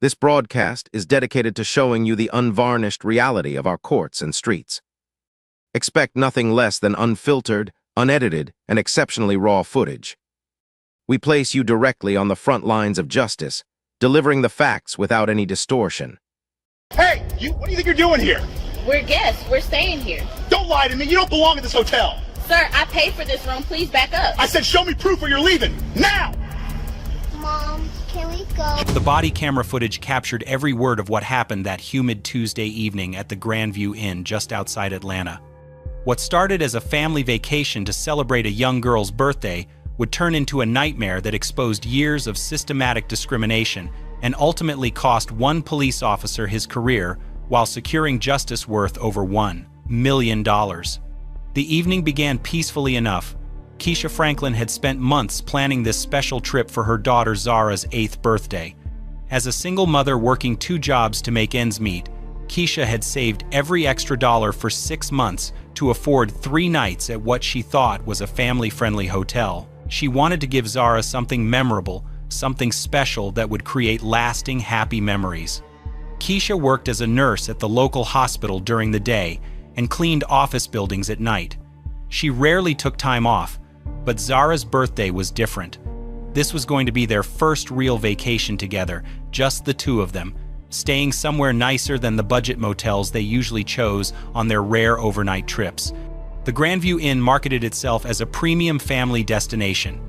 This broadcast is dedicated to showing you the unvarnished reality of our courts and streets. Expect nothing less than unfiltered, unedited, and exceptionally raw footage. We place you directly on the front lines of justice, delivering the facts without any distortion. Hey, what do you think you're doing here? We're guests. We're staying here. Don't lie to me. You don't belong at this hotel. Sir, I paid for this room. Please back up. I said show me proof or you're leaving. Now! Mom, can we go? The body camera footage captured every word of what happened that humid Tuesday evening at the Grandview Inn just outside Atlanta. What started as a family vacation to celebrate a young girl's birthday would turn into a nightmare that exposed years of systematic discrimination and ultimately cost one police officer his career while securing justice worth over $1 million. The evening began peacefully enough. Keisha Franklin had spent months planning this special trip for her daughter Zara's 8th birthday. As a single mother working 2 jobs to make ends meet, Keisha had saved every extra dollar for 6 months to afford 3 nights at what she thought was a family-friendly hotel. She wanted to give Zara something memorable, something special that would create lasting, happy memories. Keisha worked as a nurse at the local hospital during the day and cleaned office buildings at night. She rarely took time off, but Zara's birthday was different. This was going to be their first real vacation together, just the 2 of them, staying somewhere nicer than the budget motels they usually chose on their rare overnight trips. The Grandview Inn marketed itself as a premium family destination.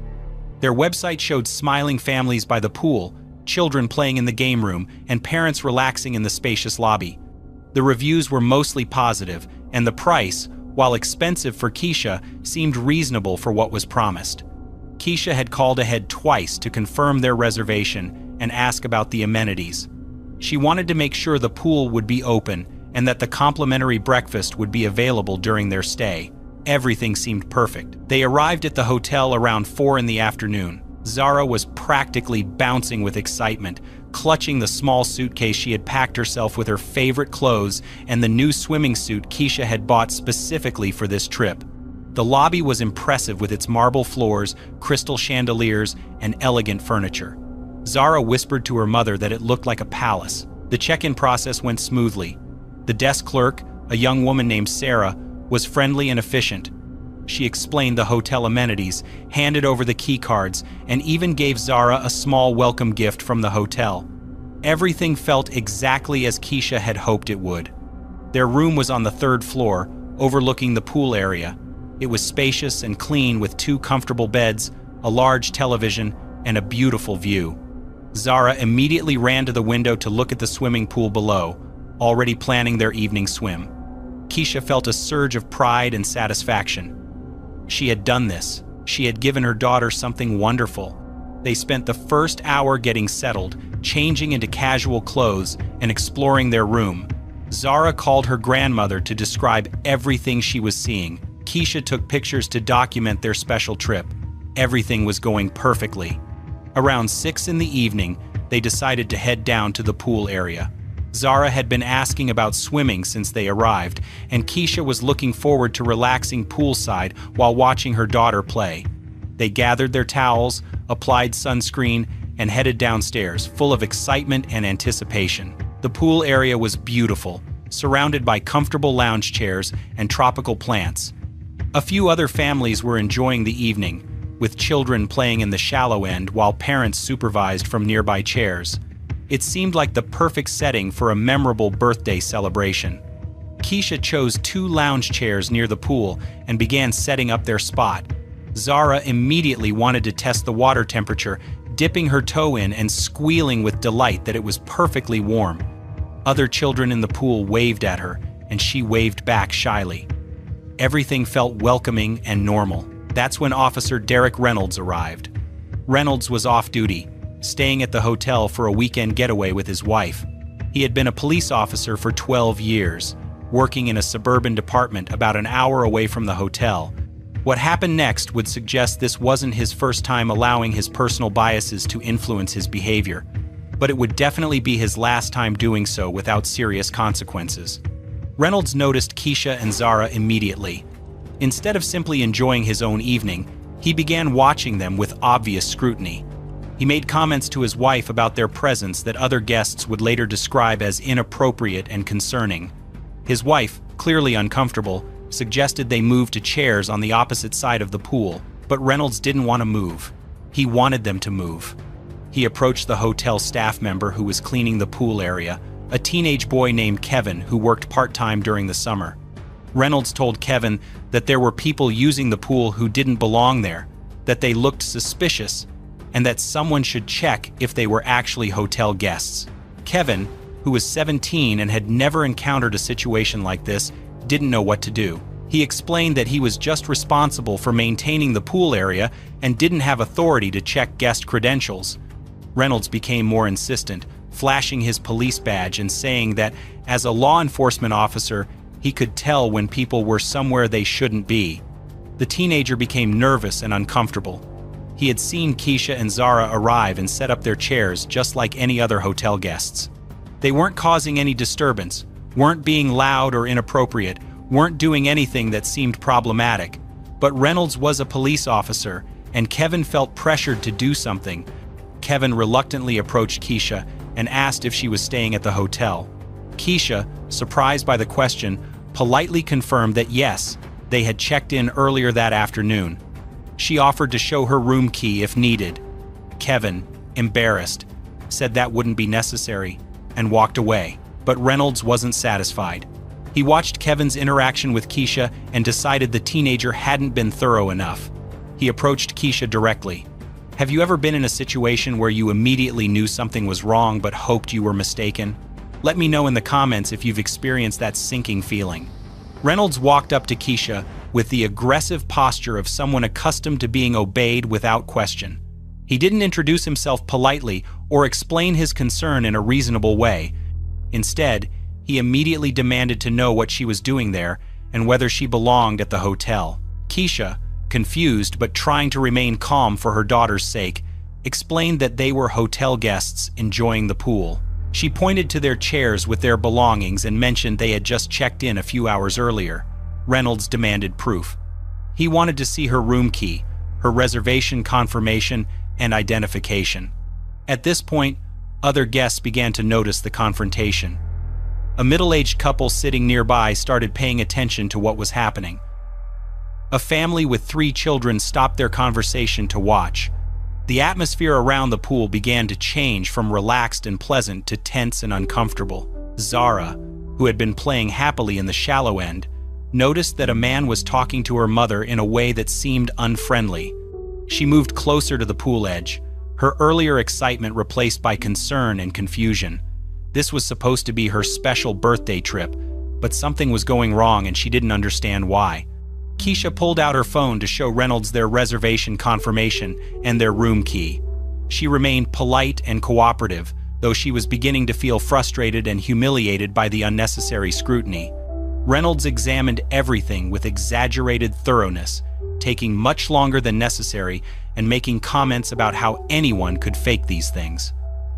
Their website showed smiling families by the pool, children playing in the game room, and parents relaxing in the spacious lobby. The reviews were mostly positive, and the price, while expensive for Keisha, seemed reasonable for what was promised. Keisha had called ahead twice to confirm their reservation and ask about the amenities. She wanted to make sure the pool would be open and that the complimentary breakfast would be available during their stay. Everything seemed perfect. They arrived at the hotel around 4 in the afternoon. Zara was practically bouncing with excitement, clutching the small suitcase she had packed herself with her favorite clothes and the new swimming suit Keisha had bought specifically for this trip. The lobby was impressive with its marble floors, crystal chandeliers, and elegant furniture. Zara whispered to her mother that it looked like a palace. The check-in process went smoothly. The desk clerk, a young woman named Sarah, was friendly and efficient. She explained the hotel amenities, handed over the key cards, and even gave Zara a small welcome gift from the hotel. Everything felt exactly as Keisha had hoped it would. Their room was on the 3rd floor, overlooking the pool area. It was spacious and clean with 2 comfortable beds, a large television, and a beautiful view. Zara immediately ran to the window to look at the swimming pool below, already planning their evening swim. Keisha felt a surge of pride and satisfaction. She had done this. She had given her daughter something wonderful. They spent the first hour getting settled, changing into casual clothes, and exploring their room. Zara called her grandmother to describe everything she was seeing. Keisha took pictures to document their special trip. Everything was going perfectly. Around 6 in the evening, they decided to head down to the pool area. Zara had been asking about swimming since they arrived, and Keisha was looking forward to relaxing poolside while watching her daughter play. They gathered their towels, applied sunscreen, and headed downstairs, full of excitement and anticipation. The pool area was beautiful, surrounded by comfortable lounge chairs and tropical plants. A few other families were enjoying the evening, with children playing in the shallow end while parents supervised from nearby chairs. It seemed like the perfect setting for a memorable birthday celebration. Keisha chose 2 lounge chairs near the pool and began setting up their spot. Zara immediately wanted to test the water temperature, dipping her toe in and squealing with delight that it was perfectly warm. Other children in the pool waved at her, and she waved back shyly. Everything felt welcoming and normal. That's when Officer Derek Reynolds arrived. Reynolds was off duty, staying at the hotel for a weekend getaway with his wife. He had been a police officer for 12 years, working in a suburban department about an hour away from the hotel. What happened next would suggest this wasn't his first time allowing his personal biases to influence his behavior, but it would definitely be his last time doing so without serious consequences. Reynolds noticed Keisha and Zara immediately. Instead of simply enjoying his own evening, he began watching them with obvious scrutiny. He made comments to his wife about their presence that other guests would later describe as inappropriate and concerning. His wife, clearly uncomfortable, suggested they move to chairs on the opposite side of the pool, but Reynolds didn't want to move. He wanted them to move. He approached the hotel staff member who was cleaning the pool area, a teenage boy named Kevin who worked part-time during the summer. Reynolds told Kevin that there were people using the pool who didn't belong there, that they looked suspicious, and that someone should check if they were actually hotel guests. Kevin, who was 17 and had never encountered a situation like this, didn't know what to do. He explained that he was just responsible for maintaining the pool area and didn't have authority to check guest credentials. Reynolds became more insistent, flashing his police badge and saying that, as a law enforcement officer, he could tell when people were somewhere they shouldn't be. The teenager became nervous and uncomfortable. He had seen Keisha and Zara arrive and set up their chairs just like any other hotel guests. They weren't causing any disturbance, weren't being loud or inappropriate, weren't doing anything that seemed problematic. But Reynolds was a police officer, and Kevin felt pressured to do something. Kevin reluctantly approached Keisha and asked if she was staying at the hotel. Keisha, surprised by the question, politely confirmed that yes, they had checked in earlier that afternoon. She offered to show her room key if needed. Kevin, embarrassed, said that wouldn't be necessary and walked away. But Reynolds wasn't satisfied. He watched Kevin's interaction with Keisha and decided the teenager hadn't been thorough enough. He approached Keisha directly. Have you ever been in a situation where you immediately knew something was wrong but hoped you were mistaken? Let me know in the comments if you've experienced that sinking feeling. Reynolds walked up to Keisha with the aggressive posture of someone accustomed to being obeyed without question. He didn't introduce himself politely or explain his concern in a reasonable way. Instead, he immediately demanded to know what she was doing there and whether she belonged at the hotel. Keisha, confused but trying to remain calm for her daughter's sake, explained that they were hotel guests enjoying the pool. She pointed to their chairs with their belongings and mentioned they had just checked in a few hours earlier. Reynolds demanded proof. He wanted to see her room key, her reservation confirmation, and identification. At this point, other guests began to notice the confrontation. A middle-aged couple sitting nearby started paying attention to what was happening. A family with 3 children stopped their conversation to watch. The atmosphere around the pool began to change from relaxed and pleasant to tense and uncomfortable. Zara, who had been playing happily in the shallow end, noticed that a man was talking to her mother in a way that seemed unfriendly. She moved closer to the pool edge, her earlier excitement replaced by concern and confusion. This was supposed to be her special birthday trip, but something was going wrong and she didn't understand why. Keisha pulled out her phone to show Reynolds their reservation confirmation and their room key. She remained polite and cooperative, though she was beginning to feel frustrated and humiliated by the unnecessary scrutiny. Reynolds examined everything with exaggerated thoroughness, taking much longer than necessary and making comments about how anyone could fake these things.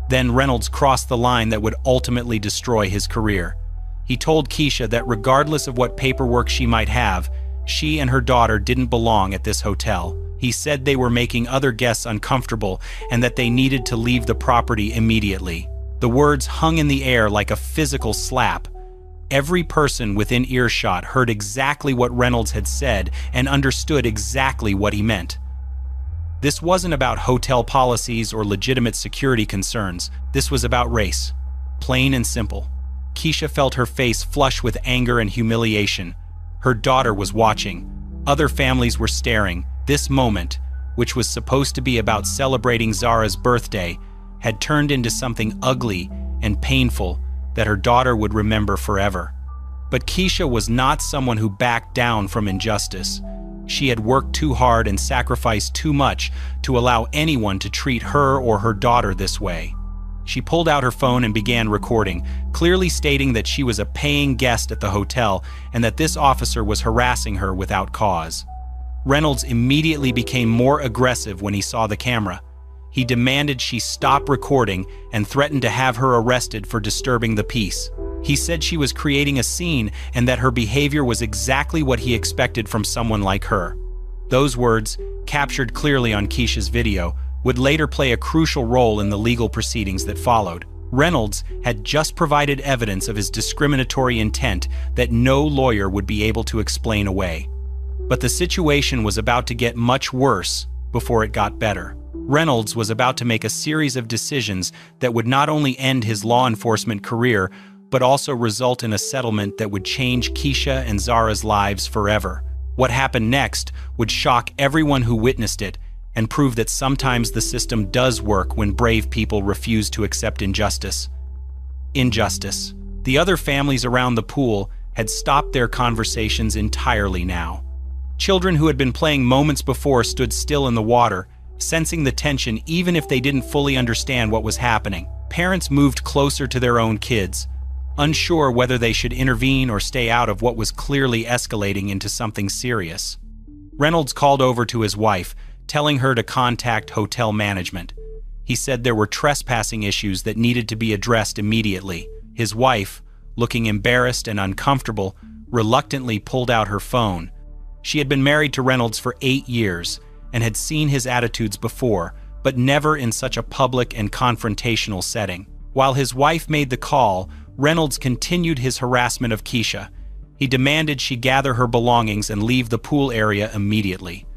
Then Reynolds crossed the line that would ultimately destroy his career. He told Keisha that regardless of what paperwork she might have, she and her daughter didn't belong at this hotel. He said they were making other guests uncomfortable and that they needed to leave the property immediately. The words hung in the air like a physical slap. Every person within earshot heard exactly what Reynolds had said and understood exactly what he meant. This wasn't about hotel policies or legitimate security concerns. This was about race. Plain and simple. Keisha felt her face flush with anger and humiliation. Her daughter was watching. Other families were staring. This moment, which was supposed to be about celebrating Zara's birthday, had turned into something ugly and painful that her daughter would remember forever. But Keisha was not someone who backed down from injustice. She had worked too hard and sacrificed too much to allow anyone to treat her or her daughter this way. She pulled out her phone and began recording, clearly stating that she was a paying guest at the hotel and that this officer was harassing her without cause. Reynolds immediately became more aggressive when he saw the camera. He demanded she stop recording and threatened to have her arrested for disturbing the peace. He said she was creating a scene and that her behavior was exactly what he expected from someone like her. Those words, captured clearly on Keisha's video, would later play a crucial role in the legal proceedings that followed. Reynolds had just provided evidence of his discriminatory intent that no lawyer would be able to explain away. But the situation was about to get much worse before it got better. Reynolds was about to make a series of decisions that would not only end his law enforcement career, but also result in a settlement that would change Keisha and Zara's lives forever. What happened next would shock everyone who witnessed it and prove that sometimes the system does work when brave people refuse to accept injustice. Injustice. The other families around the pool had stopped their conversations entirely now. Children who had been playing moments before stood still in the water, sensing the tension even if they didn't fully understand what was happening. Parents moved closer to their own kids, unsure whether they should intervene or stay out of what was clearly escalating into something serious. Reynolds called over to his wife, telling her to contact hotel management. He said there were trespassing issues that needed to be addressed immediately. His wife, looking embarrassed and uncomfortable, reluctantly pulled out her phone. She had been married to Reynolds for 8 years and had seen his attitudes before, but never in such a public and confrontational setting. While his wife made the call, Reynolds continued his harassment of Keisha. He demanded she gather her belongings and leave the pool area immediately.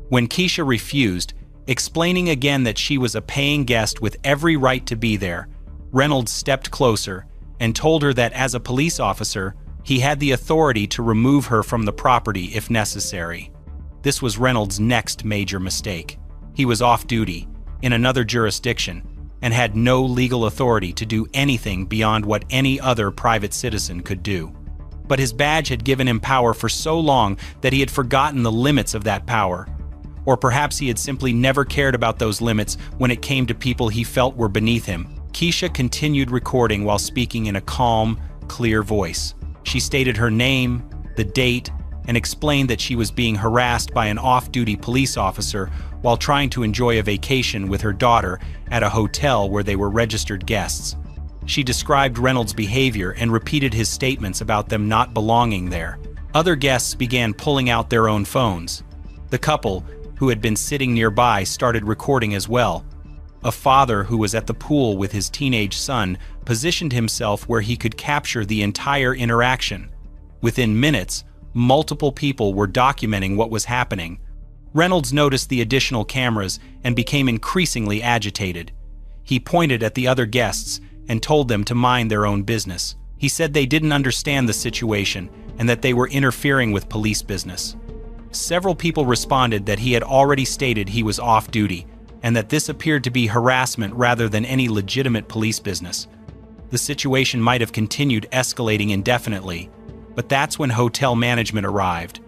When Keisha refused, explaining again that she was a paying guest with every right to be there, Reynolds stepped closer and told her that as a police officer, he had the authority to remove her from the property if necessary. This was Reynolds' next major mistake. He was off duty, in another jurisdiction, and had no legal authority to do anything beyond what any other private citizen could do. But his badge had given him power for so long that he had forgotten the limits of that power. Or perhaps he had simply never cared about those limits when it came to people he felt were beneath him. Keisha continued recording while speaking in a calm, clear voice. She stated her name, the date, and explained that she was being harassed by an off-duty police officer while trying to enjoy a vacation with her daughter at a hotel where they were registered guests. She described Reynolds' behavior and repeated his statements about them not belonging there. Other guests began pulling out their own phones. The couple, who had been sitting nearby, started recording as well. A father who was at the pool with his teenage son positioned himself where he could capture the entire interaction. Within minutes, multiple people were documenting what was happening. Reynolds noticed the additional cameras and became increasingly agitated. He pointed at the other guests and told them to mind their own business. He said they didn't understand the situation and that they were interfering with police business. Several people responded that he had already stated he was off duty and that this appeared to be harassment rather than any legitimate police business. The situation might have continued escalating indefinitely, but that's when hotel management arrived.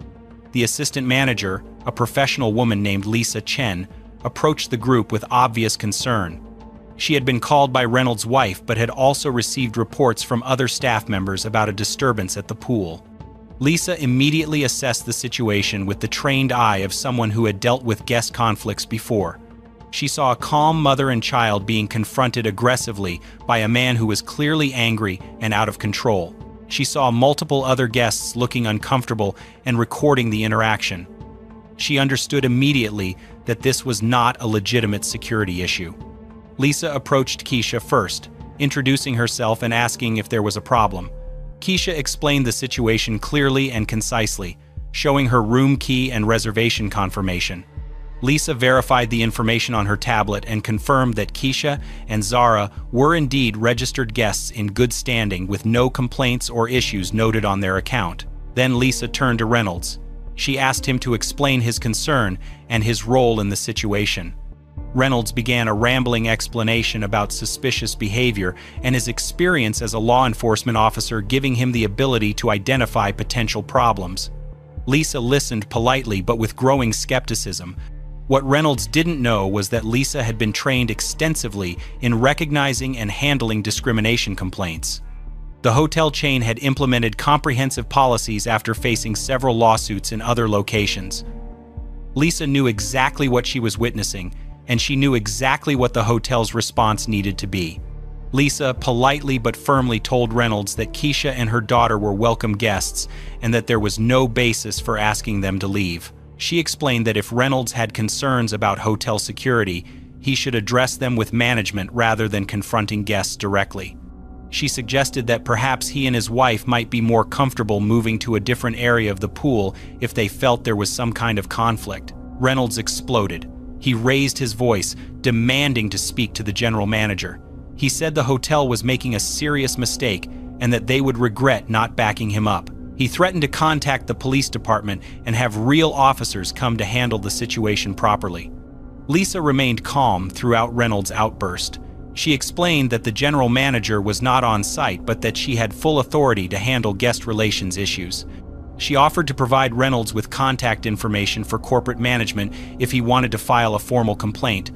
The assistant manager, a professional woman named Lisa Chen, approached the group with obvious concern. She had been called by Reynolds' wife but had also received reports from other staff members about a disturbance at the pool. Lisa immediately assessed the situation with the trained eye of someone who had dealt with guest conflicts before. She saw a calm mother and child being confronted aggressively by a man who was clearly angry and out of control. She saw multiple other guests looking uncomfortable and recording the interaction. She understood immediately that this was not a legitimate security issue. Lisa approached Keisha first, introducing herself and asking if there was a problem. Keisha explained the situation clearly and concisely, showing her room key and reservation confirmation. Lisa verified the information on her tablet and confirmed that Keisha and Zara were indeed registered guests in good standing with no complaints or issues noted on their account. Then Lisa turned to Reynolds. She asked him to explain his concern and his role in the situation. Reynolds began a rambling explanation about suspicious behavior and his experience as a law enforcement officer, giving him the ability to identify potential problems. Lisa listened politely but with growing skepticism. What Reynolds didn't know was that Lisa had been trained extensively in recognizing and handling discrimination complaints. The hotel chain had implemented comprehensive policies after facing several lawsuits in other locations. Lisa knew exactly what she was witnessing, and she knew exactly what the hotel's response needed to be. Lisa politely but firmly told Reynolds that Keisha and her daughter were welcome guests and that there was no basis for asking them to leave. She explained that if Reynolds had concerns about hotel security, he should address them with management rather than confronting guests directly. She suggested that perhaps he and his wife might be more comfortable moving to a different area of the pool if they felt there was some kind of conflict. Reynolds exploded. He raised his voice, demanding to speak to the general manager. He said the hotel was making a serious mistake and that they would regret not backing him up. He threatened to contact the police department and have real officers come to handle the situation properly. Lisa remained calm throughout Reynolds' outburst. She explained that the general manager was not on site, but that she had full authority to handle guest relations issues. She offered to provide Reynolds with contact information for corporate management if he wanted to file a formal complaint,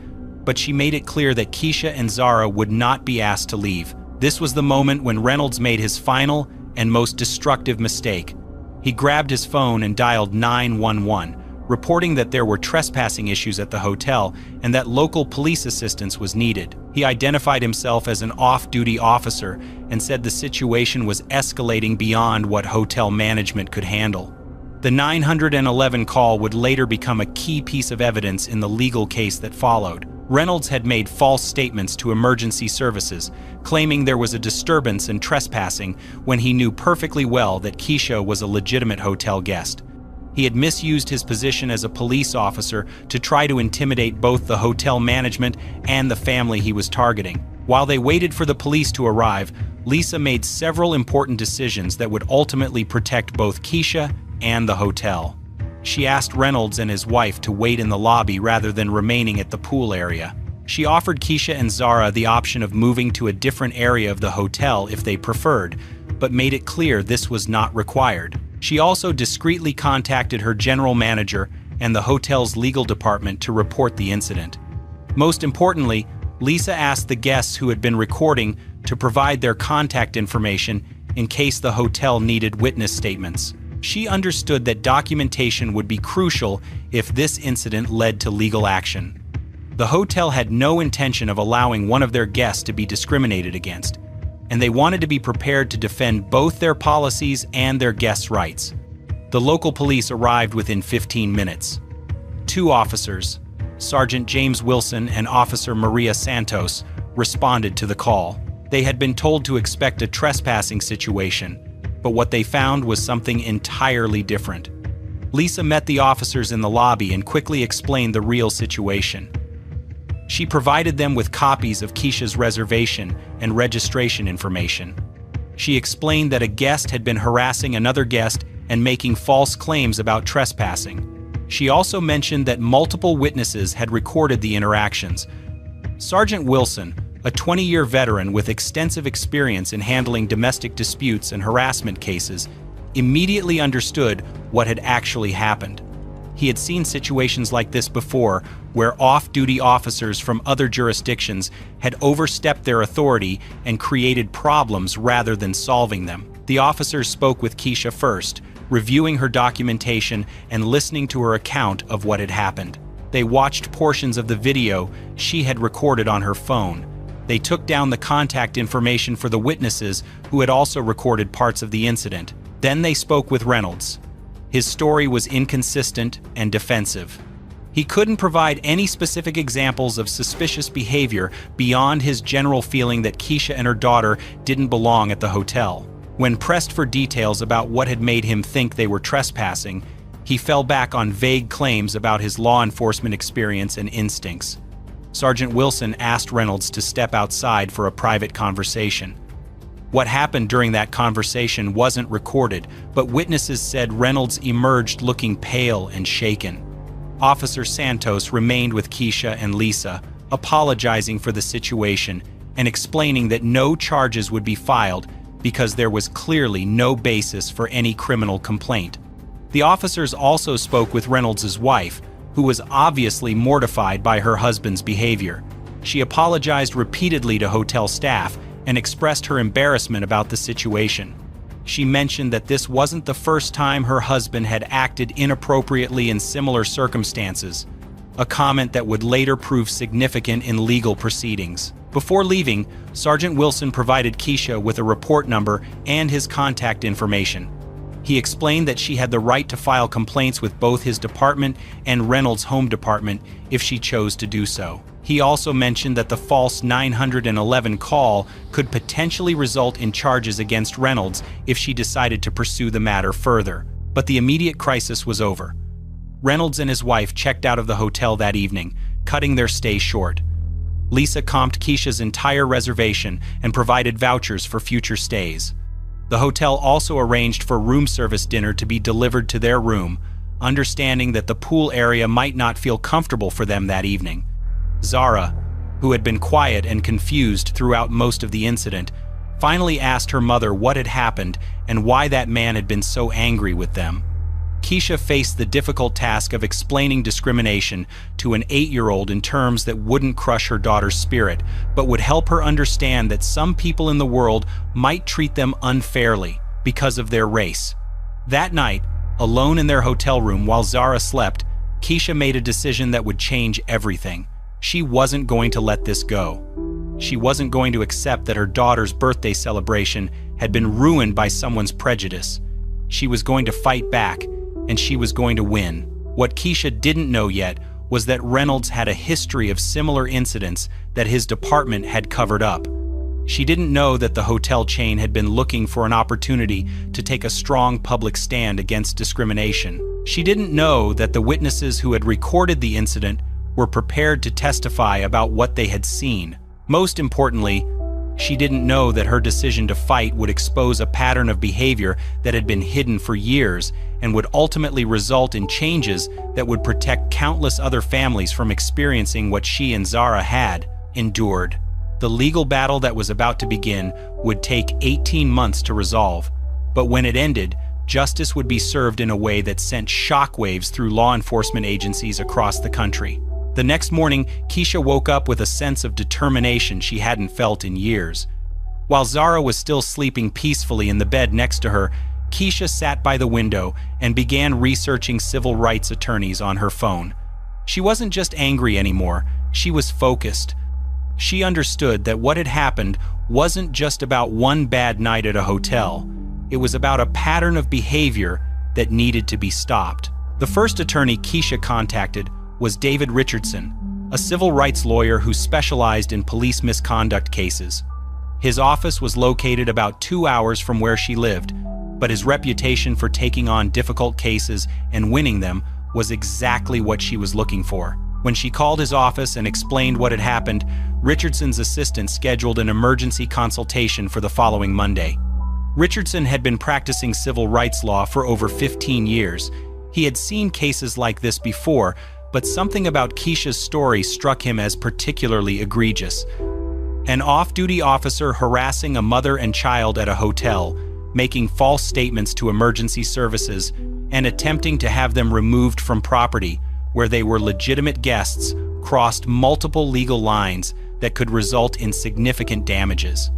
but she made it clear that Keisha and Zara would not be asked to leave. This was the moment when Reynolds made his final and most destructive mistake. He grabbed his phone and dialed 911, reporting that there were trespassing issues at the hotel and that local police assistance was needed. He identified himself as an off-duty officer and said the situation was escalating beyond what hotel management could handle. The 911 call would later become a key piece of evidence in the legal case that followed. Reynolds had made false statements to emergency services, claiming there was a disturbance and trespassing when he knew perfectly well that Keisha was a legitimate hotel guest. He had misused his position as a police officer to try to intimidate both the hotel management and the family he was targeting. While they waited for the police to arrive, Lisa made several important decisions that would ultimately protect both Keisha and the hotel. She asked Reynolds and his wife to wait in the lobby rather than remaining at the pool area. She offered Keisha and Zara the option of moving to a different area of the hotel if they preferred, but made it clear this was not required. She also discreetly contacted her general manager and the hotel's legal department to report the incident. Most importantly, Lisa asked the guests who had been recording to provide their contact information in case the hotel needed witness statements. She understood that documentation would be crucial if this incident led to legal action. The hotel had no intention of allowing one of their guests to be discriminated against, and they wanted to be prepared to defend both their policies and their guests' rights. The local police arrived within 15 minutes. Two officers, Sergeant James Wilson and Officer Maria Santos, responded to the call. They had been told to expect a trespassing situation, but what they found was something entirely different. Lisa met the officers in the lobby and quickly explained the real situation. She provided them with copies of Keisha's reservation and registration information. She explained that a guest had been harassing another guest and making false claims about trespassing. She also mentioned that multiple witnesses had recorded the interactions. Sergeant Wilson, a 20-year veteran with extensive experience in handling domestic disputes and harassment cases, immediately understood what had actually happened. He had seen situations like this before, where off-duty officers from other jurisdictions had overstepped their authority and created problems rather than solving them. The officers spoke with Keisha first, reviewing her documentation and listening to her account of what had happened. They watched portions of the video she had recorded on her phone. They took down the contact information for the witnesses who had also recorded parts of the incident. Then they spoke with Reynolds. His story was inconsistent and defensive. He couldn't provide any specific examples of suspicious behavior beyond his general feeling that Keisha and her daughter didn't belong at the hotel. When pressed for details about what had made him think they were trespassing, he fell back on vague claims about his law enforcement experience and instincts. Sergeant Wilson asked Reynolds to step outside for a private conversation. What happened during that conversation wasn't recorded, but witnesses said Reynolds emerged looking pale and shaken. Officer Santos remained with Keisha and Lisa, apologizing for the situation and explaining that no charges would be filed because there was clearly no basis for any criminal complaint. The officers also spoke with Reynolds' wife, who was obviously mortified by her husband's behavior. She apologized repeatedly to hotel staff and expressed her embarrassment about the situation. She mentioned that this wasn't the first time her husband had acted inappropriately in similar circumstances, a comment that would later prove significant in legal proceedings. Before leaving, Sergeant Wilson provided Keisha with a report number and his contact information. He explained that she had the right to file complaints with both his department and Reynolds' home department if she chose to do so. He He also mentioned that the false 911 call could potentially result in charges against Reynolds if she decided to pursue the matter further. But the immediate crisis was over. Reynolds and his wife checked out of the hotel that evening, cutting their stay short. Lisa comped Keisha's entire reservation and provided vouchers for future stays. The hotel also arranged for room service dinner to be delivered to their room, understanding that the pool area might not feel comfortable for them that evening. Zara, who had been quiet and confused throughout most of the incident, finally asked her mother what had happened and why that man had been so angry with them. Keisha faced the difficult task of explaining discrimination to an 8-year-old in terms that wouldn't crush her daughter's spirit, but would help her understand that some people in the world might treat them unfairly because of their race. That night, alone in their hotel room while Zara slept, Keisha made a decision that would change everything. She wasn't going to let this go. She wasn't going to accept that her daughter's birthday celebration had been ruined by someone's prejudice. She was going to fight back, and she was going to win. What Keisha didn't know yet was that Reynolds had a history of similar incidents that his department had covered up. She didn't know that the hotel chain had been looking for an opportunity to take a strong public stand against discrimination. She didn't know that the witnesses who had recorded the incident were prepared to testify about what they had seen. Most importantly, she didn't know that her decision to fight would expose a pattern of behavior that had been hidden for years and would ultimately result in changes that would protect countless other families from experiencing what she and Zara had endured. The legal battle that was about to begin would take 18 months to resolve, but when it ended, justice would be served in a way that sent shockwaves through law enforcement agencies across the country. The next morning, Keisha woke up with a sense of determination she hadn't felt in years. While Zara was still sleeping peacefully in the bed next to her, Keisha sat by the window and began researching civil rights attorneys on her phone. She wasn't just angry anymore, she was focused. She understood that what had happened wasn't just about one bad night at a hotel. It was about a pattern of behavior that needed to be stopped. The first attorney Keisha contacted was David Richardson, a civil rights lawyer who specialized in police misconduct cases. His office was located about 2 hours from where she lived, but his reputation for taking on difficult cases and winning them was exactly what she was looking for. When she called his office and explained what had happened, Richardson's assistant scheduled an emergency consultation for the following Monday. Richardson had been practicing civil rights law for over 15 years. He had seen cases like this before, but something about Keisha's story struck him as particularly egregious. An off-duty officer harassing a mother and child at a hotel, making false statements to emergency services, and attempting to have them removed from property where they were legitimate guests, crossed multiple legal lines that could result in significant damages.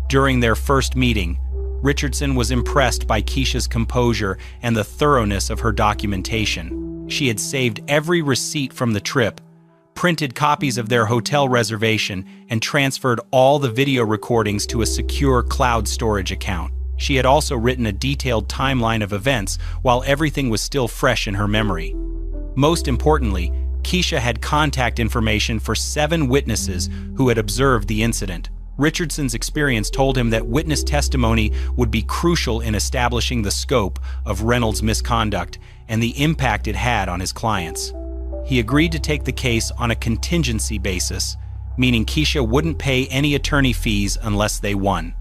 During their first meeting, Richardson was impressed by Keisha's composure and the thoroughness of her documentation. She had saved every receipt from the trip, printed copies of their hotel reservation, and transferred all the video recordings to a secure cloud storage account. She had also written a detailed timeline of events while everything was still fresh in her memory. Most importantly, Keisha had contact information for 7 witnesses who had observed the incident. Richardson's experience told him that witness testimony would be crucial in establishing the scope of Reynolds' misconduct and the impact it had on his clients. He agreed to take the case on a contingency basis, meaning Keisha wouldn't pay any attorney fees unless they won.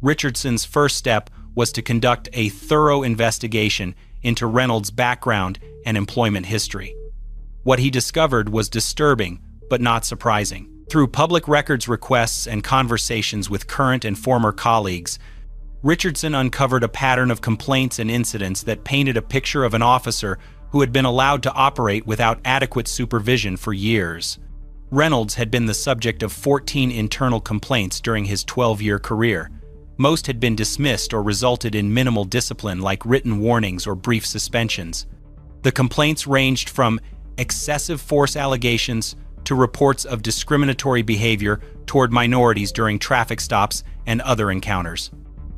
Richardson's first step was to conduct a thorough investigation into Reynolds' background and employment history. What he discovered was disturbing, but not surprising. Through public records requests and conversations with current and former colleagues, Richardson uncovered a pattern of complaints and incidents that painted a picture of an officer who had been allowed to operate without adequate supervision for years. Reynolds had been the subject of 14 internal complaints during his 12-year career. Most had been dismissed or resulted in minimal discipline like written warnings or brief suspensions. The complaints ranged from excessive force allegations to reports of discriminatory behavior toward minorities during traffic stops and other encounters.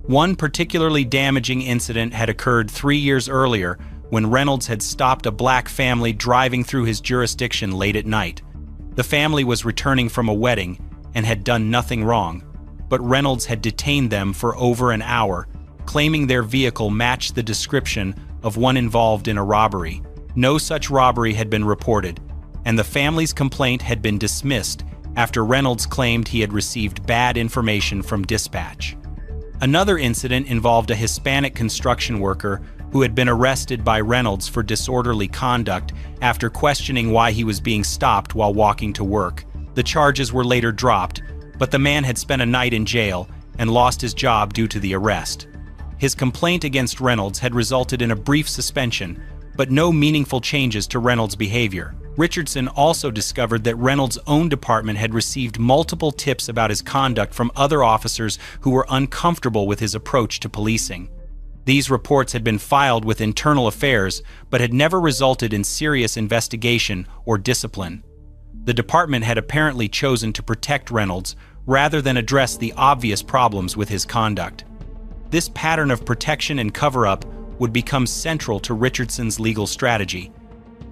One particularly damaging incident had occurred 3 years earlier when Reynolds had stopped a black family driving through his jurisdiction late at night. The family was returning from a wedding and had done nothing wrong, but Reynolds had detained them for over an hour, claiming their vehicle matched the description of one involved in a robbery. No such robbery had been reported, and the family's complaint had been dismissed after Reynolds claimed he had received bad information from dispatch. Another incident involved a Hispanic construction worker who had been arrested by Reynolds for disorderly conduct after questioning why he was being stopped while walking to work. The charges were later dropped, but the man had spent a night in jail and lost his job due to the arrest. His complaint against Reynolds had resulted in a brief suspension, but no meaningful changes to Reynolds' behavior. Richardson also discovered that Reynolds' own department had received multiple tips about his conduct from other officers who were uncomfortable with his approach to policing. These reports had been filed with Internal Affairs, but had never resulted in serious investigation or discipline. The department had apparently chosen to protect Reynolds rather than address the obvious problems with his conduct. This pattern of protection and cover-up would become central to Richardson's legal strategy.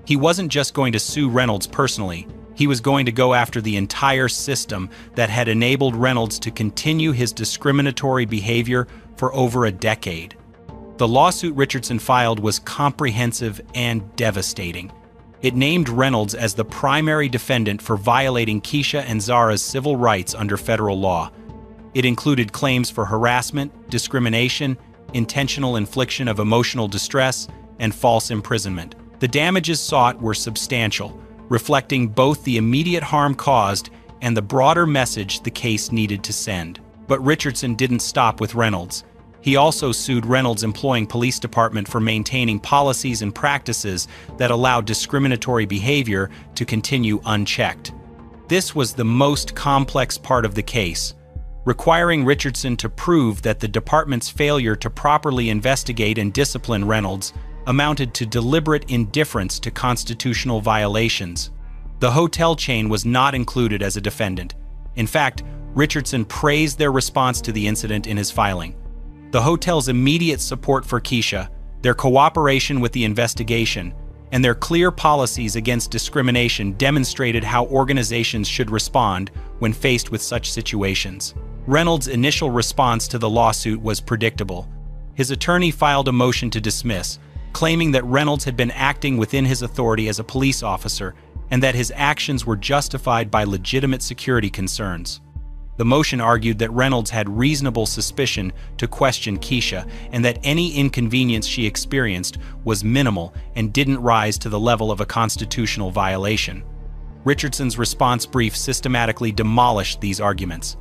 He wasn't just going to sue Reynolds personally, he was going to go after the entire system that had enabled Reynolds to continue his discriminatory behavior for over a decade. The lawsuit Richardson filed was comprehensive and devastating. It named Reynolds as the primary defendant for violating Keisha and Zara's civil rights under federal law. It included claims for harassment, discrimination, intentional infliction of emotional distress, and false imprisonment. The damages sought were substantial, reflecting both the immediate harm caused and the broader message the case needed to send. But Richardson didn't stop with Reynolds. He also sued Reynolds' employing police department for maintaining policies and practices that allowed discriminatory behavior to continue unchecked. This was the most complex part of the case, requiring Richardson to prove that the department's failure to properly investigate and discipline Reynolds amounted to deliberate indifference to constitutional violations. The hotel chain was not included as a defendant. In fact, Richardson praised their response to the incident in his filing. The hotel's immediate support for Keisha, their cooperation with the investigation, and their clear policies against discrimination demonstrated how organizations should respond when faced with such situations. Reynolds' initial response to the lawsuit was predictable. His attorney filed a motion to dismiss, claiming that Reynolds had been acting within his authority as a police officer and that his actions were justified by legitimate security concerns. The motion argued that Reynolds had reasonable suspicion to question Keisha and that any inconvenience she experienced was minimal and didn't rise to the level of a constitutional violation. Richardson's response brief systematically demolished these arguments.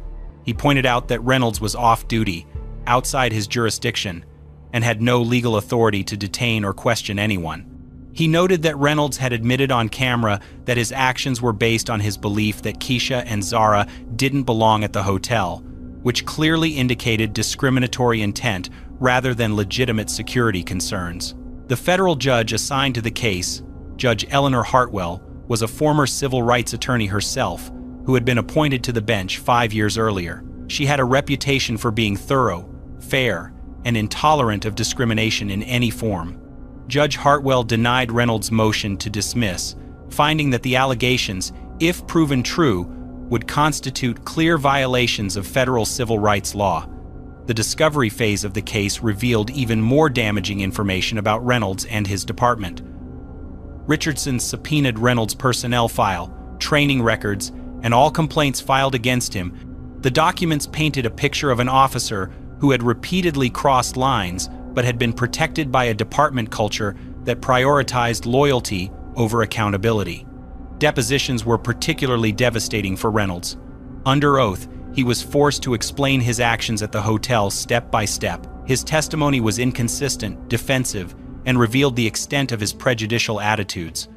He pointed out that Reynolds was off-duty, outside his jurisdiction, and had no legal authority to detain or question anyone. He noted that Reynolds had admitted on camera that his actions were based on his belief that Keisha and Zara didn't belong at the hotel, which clearly indicated discriminatory intent rather than legitimate security concerns. The federal judge assigned to the case, Judge Eleanor Hartwell, was a former civil rights attorney herself who had been appointed to the bench 5 years earlier. She had a reputation for being thorough, fair, and intolerant of discrimination in any form. Judge Hartwell denied Reynolds' motion to dismiss, finding that the allegations, if proven true, would constitute clear violations of federal civil rights law. The discovery phase of the case revealed even more damaging information about Reynolds and his department. Richardson subpoenaed Reynolds' personnel file, training records, and all complaints filed against him. The documents painted a picture of an officer who had repeatedly crossed lines but had been protected by a department culture that prioritized loyalty over accountability. Depositions were particularly devastating for Reynolds. Under oath, he was forced to explain his actions at the hotel step by step. His testimony was inconsistent, defensive, and revealed the extent of his prejudicial attitudes.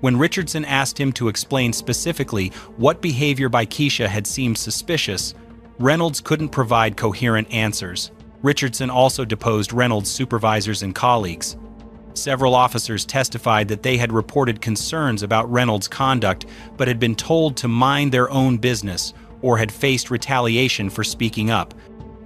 When Richardson asked him to explain specifically what behavior by Keisha had seemed suspicious, Reynolds couldn't provide coherent answers. Richardson also deposed Reynolds' supervisors and colleagues. Several officers testified that they had reported concerns about Reynolds' conduct but had been told to mind their own business or had faced retaliation for speaking up.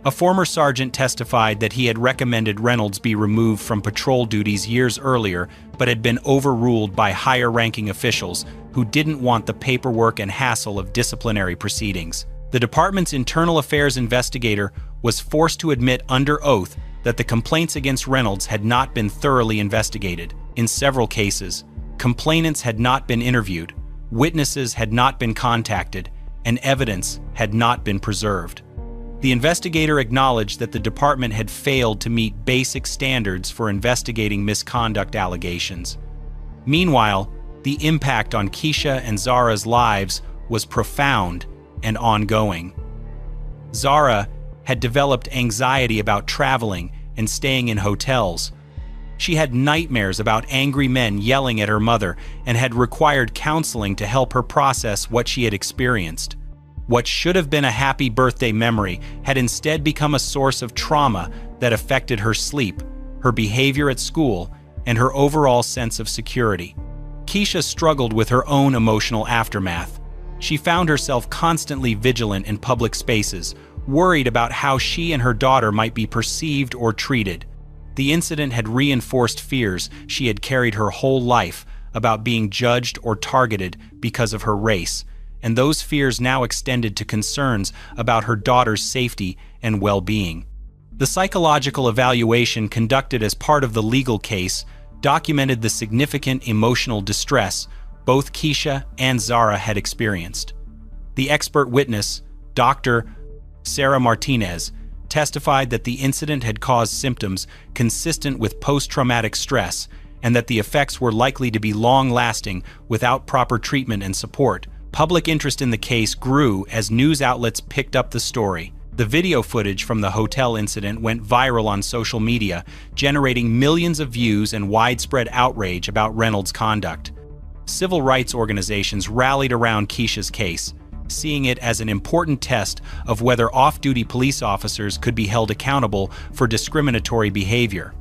A former sergeant testified that he had recommended Reynolds be removed from patrol duties years earlier but had been overruled by higher-ranking officials who didn't want the paperwork and hassle of disciplinary proceedings. The department's internal affairs investigator was forced to admit under oath that the complaints against Reynolds had not been thoroughly investigated. In several cases, complainants had not been interviewed, witnesses had not been contacted, and evidence had not been preserved. The investigator acknowledged that the department had failed to meet basic standards for investigating misconduct allegations. Meanwhile, the impact on Keisha and Zara's lives was profound and ongoing. Zara had developed anxiety about traveling and staying in hotels. She had nightmares about angry men yelling at her mother and had required counseling to help her process what she had experienced. What should have been a happy birthday memory had instead become a source of trauma that affected her sleep, her behavior at school, and her overall sense of security. Keisha struggled with her own emotional aftermath. She found herself constantly vigilant in public spaces, worried about how she and her daughter might be perceived or treated. The incident had reinforced fears she had carried her whole life about being judged or targeted because of her race, and those fears now extended to concerns about her daughter's safety and well-being. The psychological evaluation conducted as part of the legal case documented the significant emotional distress both Keisha and Zara had experienced. The expert witness, Dr. Sarah Martinez, testified that the incident had caused symptoms consistent with post-traumatic stress and that the effects were likely to be long-lasting without proper treatment and support. Public interest in the case grew as news outlets picked up the story. The video footage from the hotel incident went viral on social media, generating millions of views and widespread outrage about Reynolds' conduct. Civil rights organizations rallied around Keisha's case, seeing it as an important test of whether off-duty police officers could be held accountable for discriminatory behavior.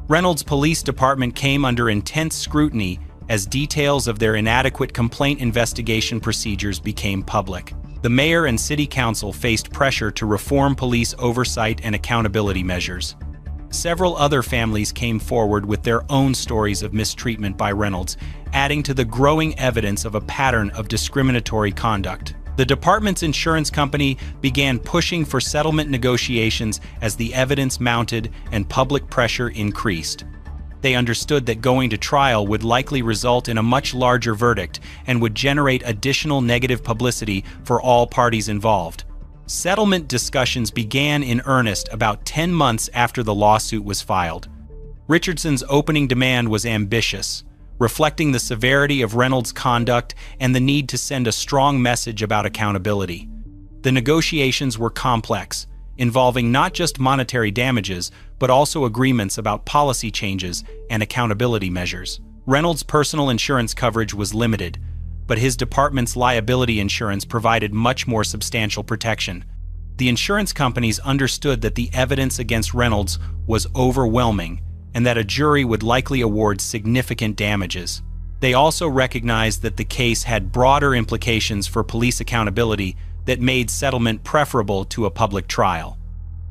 Reynolds' police department came under intense scrutiny as details of their inadequate complaint investigation procedures became public. The mayor and city council faced pressure to reform police oversight and accountability measures. Several other families came forward with their own stories of mistreatment by Reynolds, adding to the growing evidence of a pattern of discriminatory conduct. The department's insurance company began pushing for settlement negotiations as the evidence mounted and public pressure increased. They understood that going to trial would likely result in a much larger verdict and would generate additional negative publicity for all parties involved. Settlement discussions began in earnest about 10 months after the lawsuit was filed. Richardson's opening demand was ambitious, reflecting the severity of Reynolds' conduct and the need to send a strong message about accountability. The negotiations were complex, involving not just monetary damages, but also agreements about policy changes and accountability measures. Reynolds' personal insurance coverage was limited, but his department's liability insurance provided much more substantial protection. The insurance companies understood that the evidence against Reynolds was overwhelming and that a jury would likely award significant damages. They also recognized that the case had broader implications for police accountability that made settlement preferable to a public trial.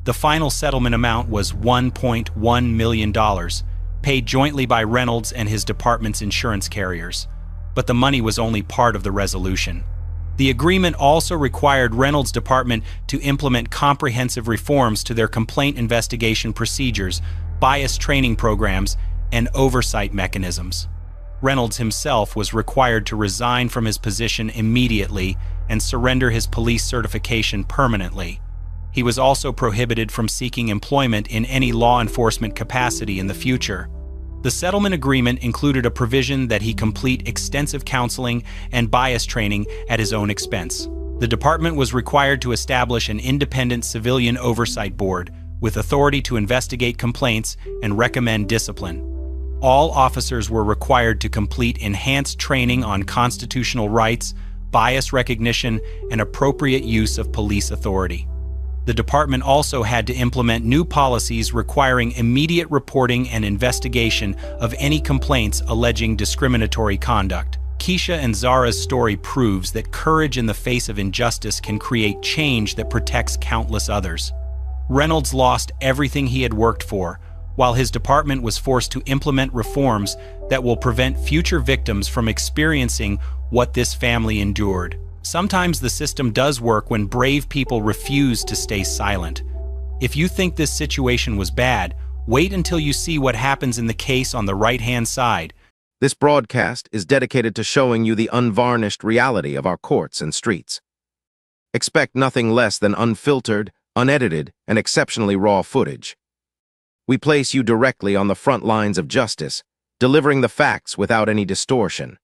The final settlement amount was $1.1 million, paid jointly by Reynolds and his department's insurance carriers. But the money was only part of the resolution. The agreement also required Reynolds' department to implement comprehensive reforms to their complaint investigation procedures, bias training programs, and oversight mechanisms. Reynolds himself was required to resign from his position immediately and surrender his police certification permanently. He was also prohibited from seeking employment in any law enforcement capacity in the future. The settlement agreement included a provision that he complete extensive counseling and bias training at his own expense. The department was required to establish an independent civilian oversight board with authority to investigate complaints and recommend discipline. All officers were required to complete enhanced training on constitutional rights, bias recognition, and appropriate use of police authority. The department also had to implement new policies requiring immediate reporting and investigation of any complaints alleging discriminatory conduct. Keisha and Zara's story proves that courage in the face of injustice can create change that protects countless others. Reynolds lost everything he had worked for, while his department was forced to implement reforms that will prevent future victims from experiencing what this family endured. Sometimes the system does work when brave people refuse to stay silent. If you think this situation was bad, wait until you see what happens in the case on the right-hand side. This broadcast is dedicated to showing you the unvarnished reality of our courts and streets. Expect nothing less than unfiltered, unedited, and exceptionally raw footage. We place you directly on the front lines of justice, delivering the facts without any distortion.